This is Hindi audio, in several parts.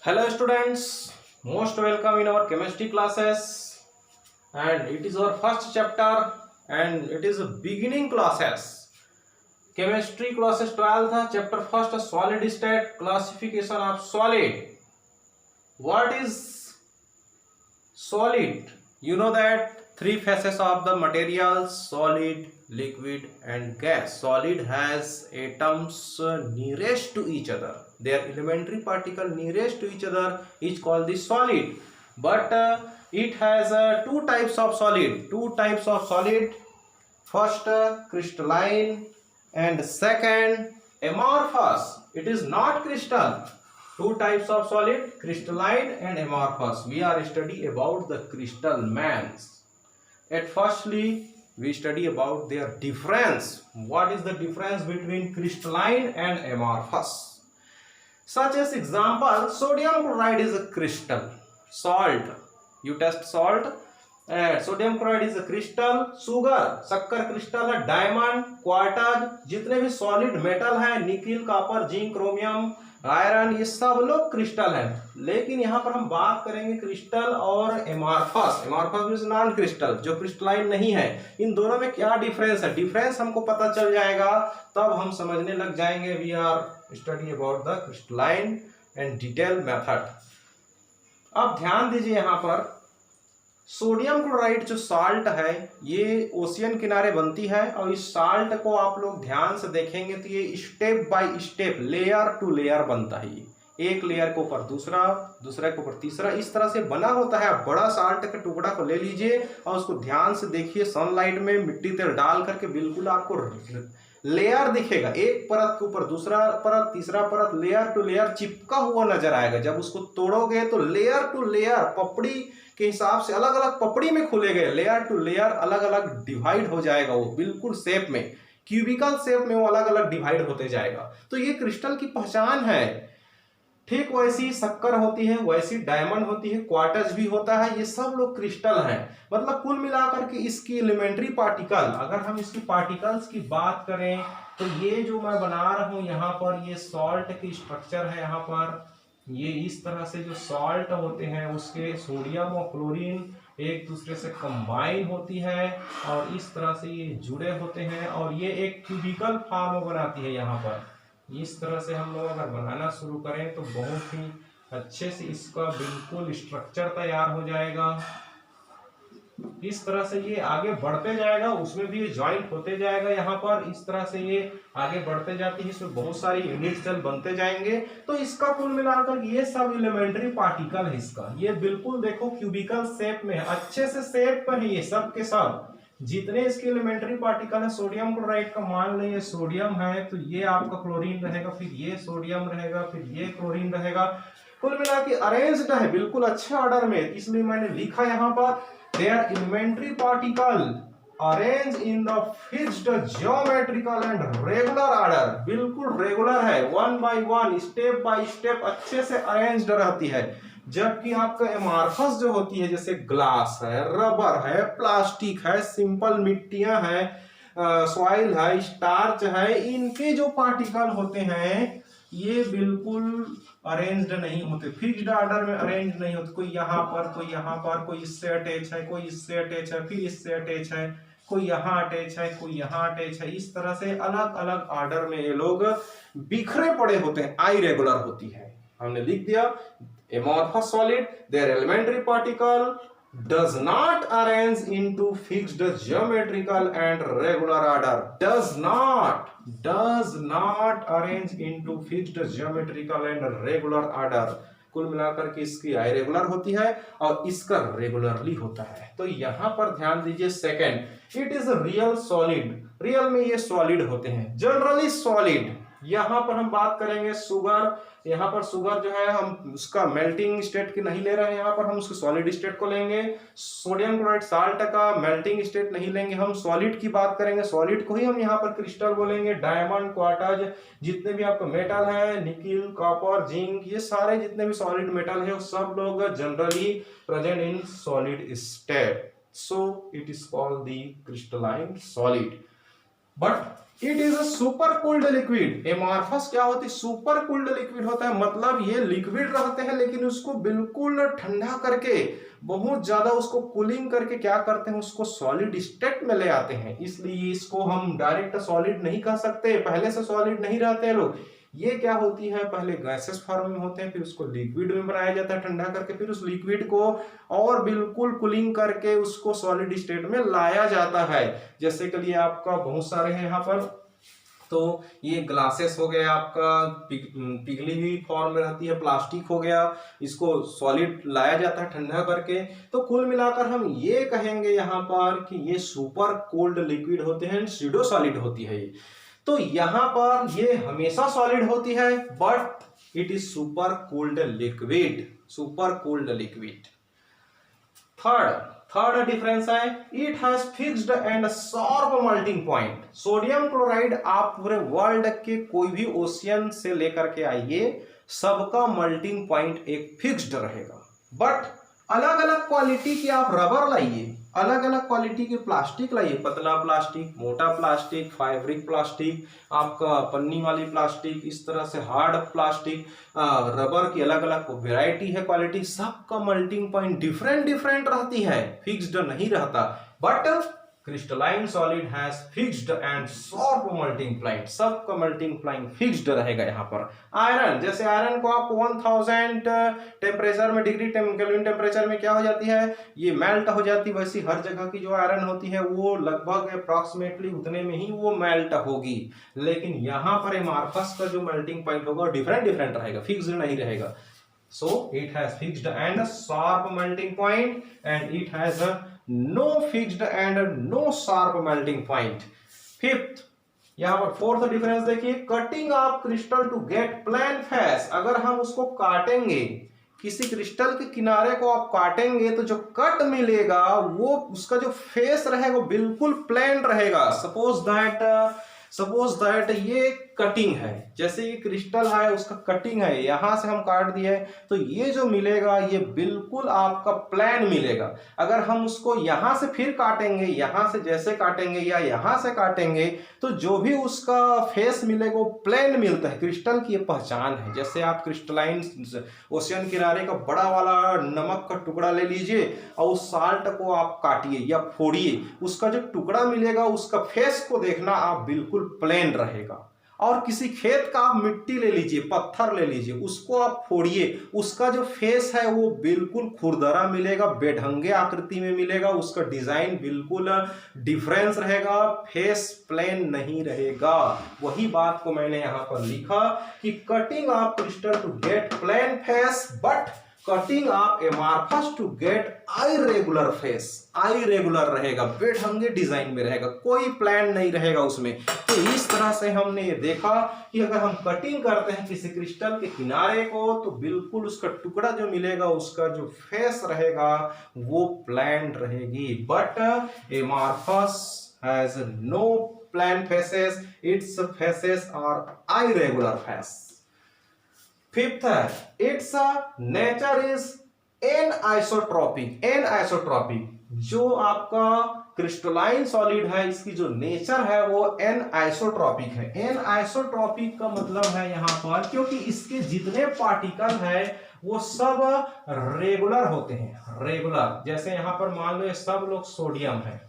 Hello students, most welcome in our chemistry classes, and it is our first chapter and it is a beginning classes. Chemistry classes 12th chapter first solid state classification of solid. What is solid? You know that three phases of the materials: solid, liquid and gas. Solid has atoms nearest to each other. Their elementary particle nearest to each other is called the solid. But it has two types of solid. First crystalline and second amorphous. It is not crystal. Two types of solid, crystalline and amorphous. We are study about the crystalmans. At firstly, we study about their difference. What is the difference between crystalline and amorphous? Such as example, sodium chloride is a crystal. Salt, you test salt, sodium chloride is crystal. Sugar, शक्कर क्रिस्टल है. डायमंड, क्वार्टज, जितने भी सॉलिड मेटल है, nickel, copper, zinc, chromium, iron, ये सब लोग क्रिस्टल हैं. लेकिन यहाँ पर हम बात करेंगे क्रिस्टल और amorphous. Amorphous means non crystal, जो क्रिस्टलाइन नहीं है. इन दोनों में क्या डिफरेंस है? डिफरेंस हमको पता चल जाएगा, तब हम समझने लग जाएंगे. We are study about the crystalline and detail method. अब ध्यान दीजिए, यहाँ पर सोडियम क्लोराइड जो साल्ट है, ये ओशियन किनारे बनती है. और इस साल्ट को आप लोग ध्यान से देखेंगे तो ये step by step, layer to layer बनता है. ये एक लेयर के ऊपर दूसरा, दूसरे के ऊपर तीसरा, इस तरह से बना होता है. बड़ा साल्ट के टुकड़ा को ले लीजिए और उसको ध्यान से देखिए. सनलाइट में मिट्टी तेल डाल करके बिल्कुल आपको लेयर दिखेगा. एक परत के ऊपर दूसरा परत, तीसरा परत, लेयर टू लेयर चिपका हुआ नजर आएगा. जब उसको तोड़ोगे तो लेयर टू लेयर, पपड़ी के हिसाब से अलग अलग पपड़ी में खुले गए, लेयर टू लेयर अलग अलग डिवाइड हो जाएगा. वो बिल्कुल शेप में, क्यूबिकल शेप में वो अलग अलग डिवाइड होते जाएगा. तो ये क्रिस्टल की पहचान है. ठीक वैसी शक्कर होती है, वैसी डायमंड होती है, क्वार्टज भी होता है. ये सब लोग क्रिस्टल हैं. मतलब कुल मिलाकर के इसकी एलिमेंट्री पार्टिकल, अगर हम इसकी पार्टिकल्स की बात करें तो ये जो मैं बना रहा हूं यहाँ पर, ये सॉल्ट की स्ट्रक्चर है. यहाँ पर ये इस तरह से जो सॉल्ट होते हैं, उसके सोडियम और क्लोरीन एक दूसरे से कंबाइन होती है और इस तरह से ये जुड़े होते हैं और ये एक क्यूबिकल फॉर्म बनाती है. यहाँ पर इस तरह से हम लोग अगर बनाना शुरू करें तो बहुत ही अच्छे से इसका बिल्कुल स्ट्रक्चर तैयार हो जाएगा. इस तरह से ये आगे बढ़ते जाएगा, उसमें भी ये ज्वाइंट होते जाएगा. यहाँ पर इस तरह से ये आगे बढ़ते जाती है, इसमें बहुत सारी यूनिट सेल बनते जाएंगे. तो इसका कुल मिलाकर ये सब एलिमेंट्री पार्टिकल है. इसका ये बिल्कुल देखो क्यूबिकल शेप में, अच्छे से शेप पर है ये सब के सब. जितने इसके एलिमेंट्री पार्टिकल है, सोडियम क्लोराइड का मान लीजिए सोडियम है तो ये आपका क्लोरीन रहेगा, फिर ये सोडियम रहेगा, फिर ये क्लोरीन रहेगा. कुल मिला के अरेंज्ड है बिल्कुल अच्छे ऑर्डर में. इसलिए मैंने लिखा यहाँ पर their elementary particle arranged in the fixed geometrical and regular order. बिल्कुल रेगुलर है, one by one, step by step अच्छे से अरेंज्ड रहती है. जबकि आपका एमॉर्फस जो होती है, जैसे ग्लास है, रबर है, प्लास्टिक है, सिंपल मिट्टियां हैं, सॉइल है, स्टार्च है, इनके जो पार्टिकल होते हैं ये बिल्कुल अरेंज्ड नहीं होते, फिक्स्ड ऑर्डर में अरेंज नहीं होते. कोई यहाँ पर, कोई यहाँ पर, कोई इससे अटैच है, कोई इससे अटैच है, फिर इससे अटैच है, कोई यहाँ अटैच है, कोई यहाँ अटैच है. इस तरह से अलग अलग ऑर्डर में ये लोग बिखरे पड़े होते हैं, इरेगुलर होती है. हमने लिख दिया amorphous solid, their elementary particle does not arrange into fixed geometrical and regular order. Does not arrange into fixed geometrical and regular order. कुल मिलाकर के इसकी इरेगुलर होती है और इसका रेगुलरली होता है. तो यहाँ पर ध्यान दीजिए. Second, it is real solid. Real में ये सॉलिड होते हैं, जनरली सॉलिड. यहाँ पर हम बात करेंगे शुगर. यहाँ पर शुगर जो है हम उसका मेल्टिंग स्टेट की नहीं ले रहे हैं, यहाँ पर हम उसके सॉलिड स्टेट को लेंगे. सोडियम क्लोराइड साल्ट का मेल्टिंग स्टेट नहीं लेंगे, हम सॉलिड की बात करेंगे. सॉलिड को ही हम यहाँ पर क्रिस्टल बोलेंगे. डायमंड, क्वार्टज, जितने भी आपका मेटल है, निकिल, कॉपर, जिंक, ये सारे जितने भी सॉलिड मेटल है वो सब लोग generally present in solid state. So it is called the crystalline solid. But it is a super cooled liquid. Amorphous क्या होती है? सुपर कूल्ड लिक्विड होता है, मतलब ये लिक्विड रहते हैं लेकिन उसको बिल्कुल ठंडा करके, बहुत ज्यादा उसको कूलिंग करके क्या करते हैं, उसको सॉलिड स्टेट में ले आते हैं। इसलिए इसको हम डायरेक्ट सॉलिड नहीं कह सकते, पहले से सॉलिड नहीं रहते लोग। ये क्या होती है, पहले गैसेस फॉर्म में होते हैं, फिर उसको लिक्विड में बनाया जाता है ठंडा करके, फिर उस लिक्विड को और बिल्कुल कूलिंग करके उसको सॉलिड स्टेट में लाया जाता है। जैसे के लिए आपका बहुत सारे हैं यहाँ पर, तो ये ग्लासेस हो गया आपका, पिघली हुई फॉर्म में रहती है, प्लास्टिक हो गया, इसको सॉलिड लाया जाता है ठंडा करके। तो कुल मिलाकर हम ये कहेंगे यहाँ पर कि ये सुपर कोल्ड लिक्विड होते हैं, स्यूडो सॉलिड होती है ये। तो यहाँ पर ये हमेशा सॉलिड होती है, but it is super cold liquid, super cold liquid. Third difference है, it has fixed and sharp melting point. Sodium chloride आप पूरे वर्ल्ड के कोई भी ओशियन से लेकर के आइए, सबका मेल्टिंग पॉइंट एक फिक्स्ड रहेगा। बट अलग अलग क्वालिटी की आप रबर लाइए, अलग अलग क्वालिटी की प्लास्टिक लाइए, पतला प्लास्टिक, मोटा प्लास्टिक, फैब्रिक प्लास्टिक, आपका पन्नी वाली प्लास्टिक, इस तरह से हार्ड प्लास्टिक, रबर की अलग अलग वेराइटी है, क्वालिटी, सबका मेल्टिंग पॉइंट डिफरेंट डिफरेंट रहती है, फिक्स्ड नहीं रहता। But crystalline solid has fixed and sharp melting point, सबका मेल्टिंग पॉइंट फिक्स्ड रहेगा। यहाँ पर आयरन, जैसे आयरन को आप 1000 टेम्परेचर में, डिग्री केल्विन टेम्परेचर में क्या हो जाती है, ये मेल्ट हो जाती है। वैसी हर जगह की जो आयरन होती है वो लगभग अप्रॉक्सीमेटली उतने में ही वो मेल्ट होगी। लेकिन यहाँ पर एमार्फस का जो मेल्टिंग पॉइंट होगा डिफरेंट डिफरेंट रहेगा, फिक्स्ड नहीं रहेगा। So it has fixed and sharp melting point, and it has no fixed and no sharp melting point. Fifth, यहाँ पर फोर्थ डिफरेंस देखिए, cutting of crystal to get plane face. अगर हम उसको काटेंगे, किसी क्रिस्टल के किनारे को आप काटेंगे तो जो कट मिलेगा वो उसका जो फेस रहेगा वो बिल्कुल प्लेन रहेगा। सपोज दैट ये कटिंग है, जैसे ये क्रिस्टल है उसका कटिंग है, यहां से हम काट दिए तो ये जो मिलेगा ये बिल्कुल आपका प्लेन मिलेगा। अगर हम उसको यहां से फिर काटेंगे, यहां से जैसे काटेंगे या यहां से काटेंगे तो जो भी उसका फेस मिलेगा वो प्लेन मिलता है। क्रिस्टल की ये पहचान है। जैसे आप क्रिस्टलाइन ओशियन किनारे का बड़ा वाला नमक का टुकड़ा ले लीजिए और उस साल्ट को आप काटिए या फोड़िए, उसका जो टुकड़ा मिलेगा उसका फेस को देखना आप बिल्कुल प्लेन रहेगा। और किसी खेत का आप मिट्टी ले लीजिए, पत्थर ले लीजिए, उसको आप फोड़िए, उसका जो फेस है वो बिल्कुल खुरदरा मिलेगा, बेढंगे आकृति में मिलेगा, उसका डिजाइन बिल्कुल डिफरेंस रहेगा, फेस प्लेन नहीं रहेगा। वही बात को मैंने यहाँ पर लिखा कि cutting of crystal to get plane face, but cutting of amorphous to get irregular face. Irregular रहेगा, बेढंगे डिजाइन में रहेगा, कोई प्लान नहीं रहेगा उसमें। तो इस तरह से हमने ये देखा कि अगर हम कटिंग करते हैं किसी क्रिस्टल के किनारे को तो बिल्कुल उसका टुकड़ा जो मिलेगा, उसका जो फेस रहेगा वो प्लान रहेगी। But amorphous has no plane faces, its faces are irregular face. Fifth है, its nature is anisotropic. Anisotropic जो आपका क्रिस्टलाइन सॉलिड है, इसकी जो नेचर है वो एनआइसोट्रॉपिक है। एनआइसोट्रॉपिक का मतलब है यहाँ पर, क्योंकि इसके जितने पार्टिकल है वो सब रेगुलर होते हैं। रेगुलर, जैसे यहाँ पर मान लो ये सब लोग सोडियम है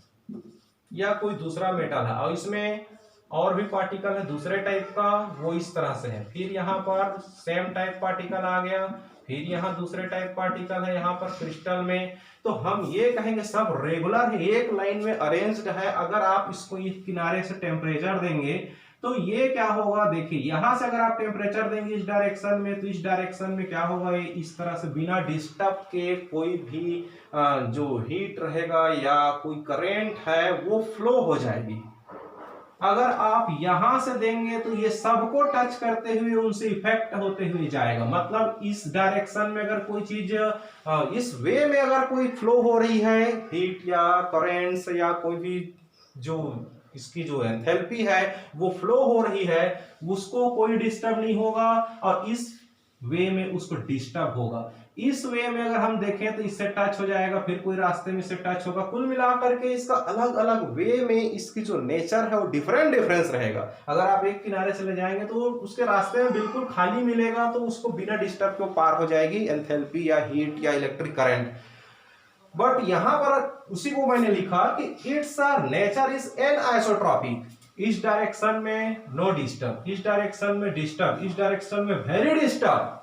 या कोई दूसरा मेटल है और इसमें और भी पार्टिकल है दूसरे टाइप का, वो इस तरह से है। फिर यहाँ पर सेम टाइप पार्टिकल आ गया, फिर यहाँ दूसरे टाइप पार्टिकल है यहाँ पर क्रिस्टल में। तो हम ये कहेंगे सब रेगुलर है, एक लाइन में अरेंज्ड है। अगर आप इसको इस किनारे से टेम्परेचर देंगे तो ये क्या होगा, देखिए यहां से अगर आप टेम्परेचर देंगे इस डायरेक्शन में तो इस डायरेक्शन में क्या होगा, ये इस तरह से बिना डिस्टर्ब के कोई भी जो हीट रहेगा या कोई करंट है वो फ्लो हो जाएगी। अगर आप यहां से देंगे तो ये सबको टच करते हुए उनसे इफेक्ट होते हुए जाएगा। मतलब इस डायरेक्शन में अगर कोई चीज इस वे में अगर कोई फ्लो हो रही है, हीट या करेंट्स या कोई भी जो इसकी जो एंथैल्पी है वो फ्लो हो रही है, उसको कोई डिस्टर्ब नहीं होगा और इस वे में उसको डिस्टर्ब होगा। इस वे में अगर हम देखें तो इससे टच हो जाएगा, फिर कोई रास्ते में इससे टच होगा। कुल मिलाकर के इसका अलग अलग वे में इसकी जो नेचर है वो डिफरेंट डिफरेंस रहेगा। अगर आप एक किनारे से ले जाएंगे तो उसके रास्ते में बिल्कुल खाली मिलेगा, तो उसको बिना डिस्टर्ब के पार हो जाएगी एंथैल्पी या हीट या इलेक्ट्रिक करंट। बट यहां पर उसी को मैंने लिखा कि it's nature is an isotropic, इस डायरेक्शन में नो डिस्टर्ब, इस डायरेक्शन में डिस्टर्ब, इस डायरेक्शन में वेरी डिस्टर्ब।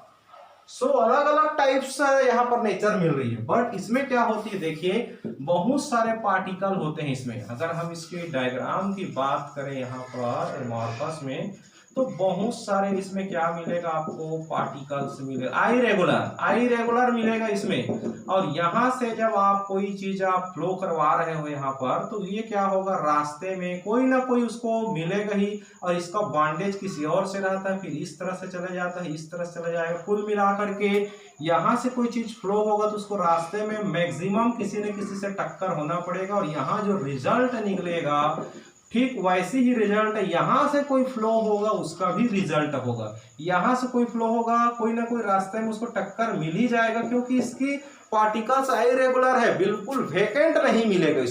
सो अलग अलग टाइप्स यहाँ पर नेचर मिल रही है। बट इसमें क्या होती है, देखिए बहुत सारे पार्टिकल होते हैं इसमें। अगर हम इसके डायग्राम की बात करें यहाँ पर एमॉर्फस में, तो बहुत सारे इसमें क्या मिलेगा आपको, पार्टिकल्स मिलेगा, आईरेगुलर मिलेगा इसमें। और यहाँ से जब आप कोई चीज आप फ्लो करवा रहे हो यहाँ पर, तो ये क्या होगा, रास्ते में कोई ना कोई उसको मिलेगा ही, और इसका बॉन्डेज किसी और से रहता है, फिर इस तरह से चला जाता है, इस तरह से चला जाएगा। कुल मिलाकर के यहाँ से कोई चीज फ्लो होगा तो उसको रास्ते में मैक्सिमम किसी न किसी से टक्कर होना पड़ेगा, और यहाँ जो रिजल्ट निकलेगा ठीक वैसी ही रिजल्ट यहां से कोई फ्लो होगा उसका भी रिजल्ट होगा। यहां से कोई फ्लो होगा, कोई ना कोई रास्ते में उसको टक्कर मिल ही जाएगा, क्योंकि इसकी पार्टिकल्स इरेगुलर है, बिल्कुल वेकेंट नहीं मिलेगा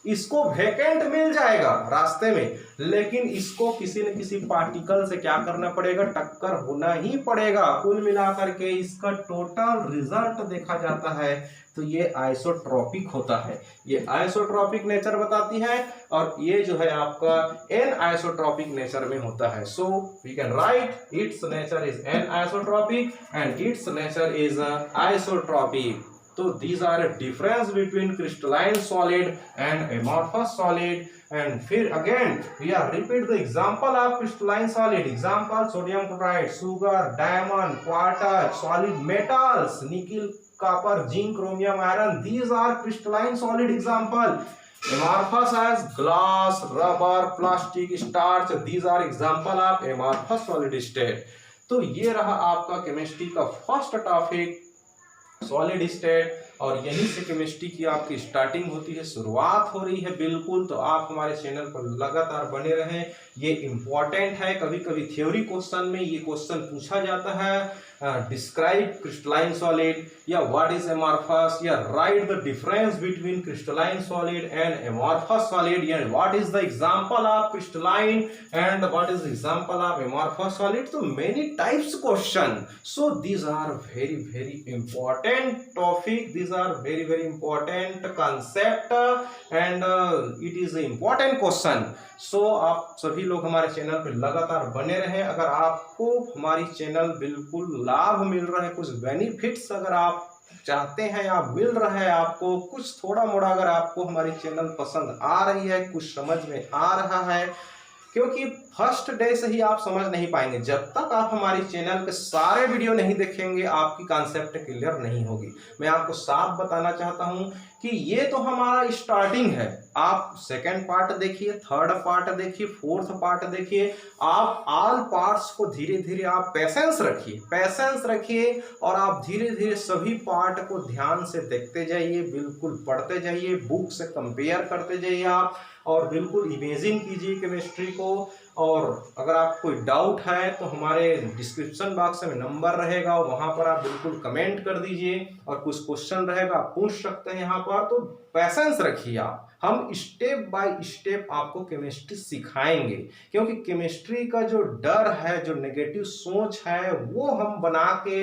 इसको वेकेंट मिल जाएगा रास्ते में, लेकिन इसको किसी न किसी पार्टिकल से क्या करना पड़ेगा, टक्कर होना ही पड़ेगा। कुल मिलाकर के इसका टोटल रिजल्ट देखा जाता है तो ये आइसोट्रॉपिक होता है, ये आइसोट्रॉपिक नेचर बताती है, और ये जो है आपका एन आइसोट्रॉपिक नेचर में होता है। So we can write its nature is an isotropic and its nature is isotropic. So these are a difference between crystalline solid and amorphous solid. And फिर again we are repeat the example of crystalline solid. Example sodium chloride, sugar, diamond, quartz, solid metals, nickel, copper, zinc, chromium, iron. These are crystalline solid example. Amorphous as glass, rubber, plastic, starch. These are example of amorphous solid state. तो ये रहा आपका केमिस्ट्री का फर्स्ट टॉपिक, सॉलिड स्टेट, और यहीं से केमिस्ट्री की आपकी स्टार्टिंग होती है, शुरुआत हो रही है बिल्कुल। तो आप हमारे चैनल पर लगातार बने रहें, ये इम्पॉर्टेंट है। कभी कभी थ्योरी क्वेश्चन में ये क्वेश्चन पूछा जाता है, डिस्क्राइब क्रिस्टलाइन सॉलिड, या व्हाट इज एमॉर्फस, या write the difference between crystalline solid and amorphous solid, या what is the example of crystalline and what is the example of amorphous solid. तो many types question, so these are very very important topic, these are very very important concept and it is an important question. So आप सभी लोग हमारे चैनल पे लगातार बने रहें। अगर आपको हमारी चैनल बिल्कुल लाभ मिल रहा है, कुछ बेनिफिट्स अगर आप चाहते हैं या मिल रहा है आपको, कुछ थोड़ा मोड़ा अगर आपको हमारी चैनल पसंद आ रही है, कुछ समझ में आ रहा है, क्योंकि फर्स्ट डे से ही आप समझ नहीं पाएंगे। जब तक आप हमारी चैनल पे सारे वीडियो नहीं देखेंगे आपकी कॉन्सेप्ट क्लियर नहीं होगी। मैं आपको साफ बताना चाहता हूं कि ये तो हमारा स्टार्टिंग है। आप सेकंड पार्ट देखिए, थर्ड पार्ट देखिए, फोर्थ पार्ट देखिए, आप ऑल पार्ट्स को धीरे धीरे आप पैसेंस रखिए और आप धीरे धीरे सभी पार्ट को ध्यान से देखते जाइए, बिल्कुल पढ़ते जाइए, बुक से कंपेयर करते जाइए आप, और बिल्कुल इमेजिन कीजिए केमिस्ट्री को। और अगर आप कोई डाउट है तो हमारे डिस्क्रिप्शन बॉक्स में नंबर रहेगा, वहां पर आप बिल्कुल कमेंट कर दीजिए, और कुछ क्वेश्चन रहेगा आप पूछ सकते हैं यहाँ पर। तो पैसेंस रखिए आप, हम स्टेप बाय स्टेप आपको केमिस्ट्री सिखाएंगे, क्योंकि केमिस्ट्री का जो डर है, जो नेगेटिव सोच है, वो हम बना के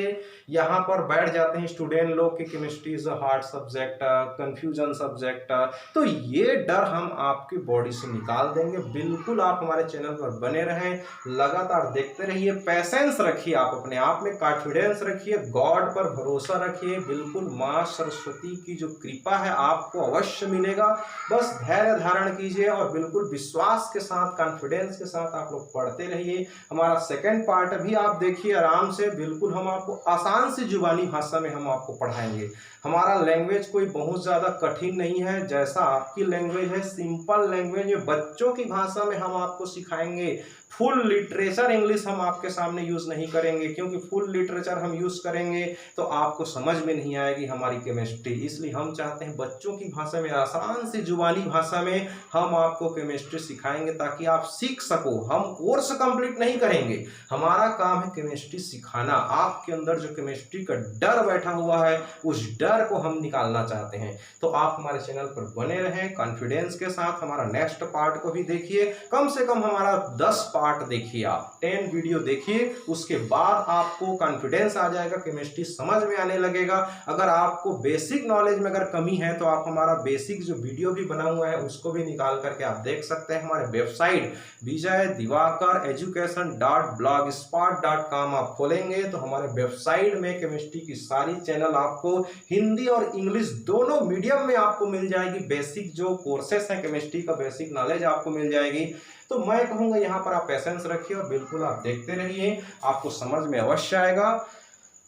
यहाँ पर बैठ जाते हैं स्टूडेंट लोग कि chemistry is a hard subject, confusion subject. तो ये डर हम आपकी बॉडी से निकाल देंगे। बिल्कुल आप हमारे चैनल पर बने रहें, लगातार देखते रहिए, पैसेंस रखिए, आप अपने आप में कॉन्फिडेंस रखिए, गॉड पर भरोसा रखिए। बिल्कुल माँ सरस्वती की जो कृपा है आपको अवश्य मिलेगा। बस धैर्य धारण कीजिए और बिल्कुल विश्वास के साथ, कॉन्फिडेंस के साथ आप लोग पढ़ते रहिए। हमारा सेकंड पार्ट भी आप देखिए आराम से, बिल्कुल हम आपको आसान सी जुबानी भाषा में हम आपको पढ़ाएंगे। हमारा लैंग्वेज कोई बहुत ज़्यादा कठिन नहीं है, जैसा आपकी लैंग्वेज है सिंपल लैंग्वेज में बच्चों की भाषा में हम आपको सिखाएंगे। फुल लिटरेचर इंग्लिश हम आपके सामने यूज नहीं करेंगे, क्योंकि फुल लिटरेचर हम यूज करेंगे तो आपको समझ में नहीं आएगी हमारी केमिस्ट्री। इसलिए हम चाहते हैं बच्चों की भाषा में, आसान सी जुबानी भाषा में हम आपको केमिस्ट्री सिखाएंगे ताकि आप सीख सको। हम कोर्स कंप्लीट नहीं करेंगे, हमारा काम है केमिस्ट्री सिखाना। आपके अंदर जो केमिस्ट्री का डर बैठा हुआ है उस डर को हम निकालना चाहते हैं। तो आप हमारे चैनल पर बने रहें कॉन्फिडेंस के साथ। हमारा नेक्स्ट पार्ट को भी देखिए, कम से कम हमारा 10 पार्ट देखिए, आप 10 वीडियो देखिए, उसके बाद आपको कॉन्फिडेंस आ जाएगा, केमिस्ट्री समझ में आने लगेगा। अगर आपको बेसिक नॉलेज में अगर कमी है तो आप हमारा बेसिक जो वीडियो भी बना हुआ है उसको भी निकाल करके आप देख सकते हैं। हमारे वेबसाइट vijaydiwakar.education.blogspot.com आप खोलेंगे तो हमारे वेबसाइट में केमिस्ट्री की सारी चैनल आपको हिंदी और इंग्लिश दोनों मीडियम में आपको मिल जाएगी। बेसिक जो कोर्सेस हैं केमिस्ट्री का बेसिक नॉलेज आपको मिल जाएगी। तो मैं कहूंगा यहाँ पर आप पेशेंस रखिए और बिल्कुल आप देखते रहिए, आपको समझ में अवश्य आएगा।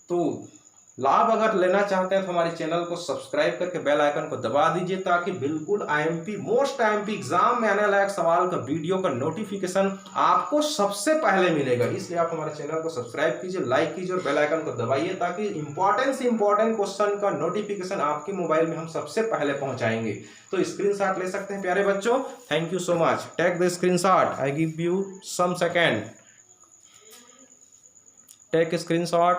तो लाभ अगर लेना चाहते हैं तो हमारे चैनल को सब्सक्राइब करके बेल आइकन को दबा दीजिए, ताकि बिल्कुल मोस्ट आईएमपी एग्जाम में आने लायक सवाल का वीडियो का नोटिफिकेशन आपको सबसे पहले मिलेगा। इसलिए आप हमारे चैनल को सब्सक्राइब कीजिए, लाइक कीजिए और बेल आइकन को दबाइए, ताकि इंपॉर्टेंट क्वेश्चन का नोटिफिकेशन आपके मोबाइल में हम सबसे पहले पहुंचाएंगे। तो स्क्रीनशॉट ले सकते हैं प्यारे बच्चों। Thank you so much. Take the screenshot, I give you some second. Take screenshot.